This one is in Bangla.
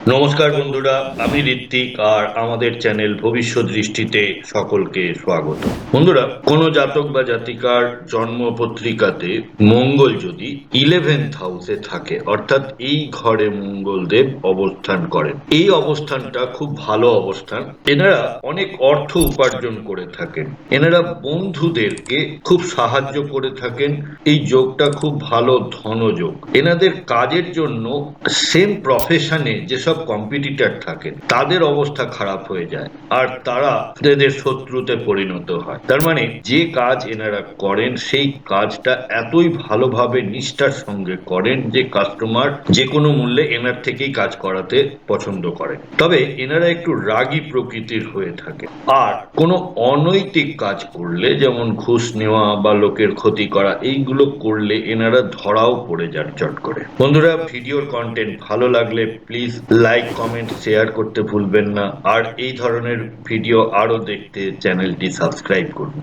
নমস্কার বন্ধুরা, আমি ঋত্বিক আর আমাদের চ্যানেল ভবিষ্যৎ দৃষ্টিতে সকলকে স্বাগত। বন্ধুরা, কোনো জাতক বা জাতিকার জন্ম পত্রিকাতে মঙ্গল যদি 11th হাউসে থাকে, অর্থাৎ এই ঘরে মঙ্গলদেব অবস্থান করেন, এই অবস্থানটা খুব ভালো অবস্থান। এনারা অনেক অর্থ উপার্জন করে থাকেন, এনারা বন্ধুদেরকে খুব সাহায্য করে থাকেন। এই যোগটা খুব ভালো ধনযোগ। এনাদের কাজের জন্য সেম প্রফেশনে যেসব কম্পিটিটর থাকেন তাদের অবস্থা খারাপ হয়ে যায় আর তারা এদের শত্রুতে পরিণত হয়। তার মানে যে কাজ এনারা করেন সেই কাজটা এতই ভালোভাবে নিষ্ঠার সঙ্গে করেন যে কাস্টমার যে কোনো মূল্যে এনার থেকেই কাজ করাতে পছন্দ করেন। তবে এনারা একটু রাগী প্রকৃতির হয়ে থাকে আর কোনো অনৈতিক কাজ করলে, যেমন ঘুষ নেওয়া বা লোকের ক্ষতি করা, এইগুলো করলে এনারা ধরাও পড়ে যান চট করে। বন্ধুরা, ভিডিওর কন্টেন্ট ভালো লাগলে প্লিজ লাইক, কমেন্ট, শেয়ার করতে ভুলবেন না। আর এই ধরনের ভিডিও আরো দেখতে চ্যানেলটি সাবস্ক্রাইব করুন।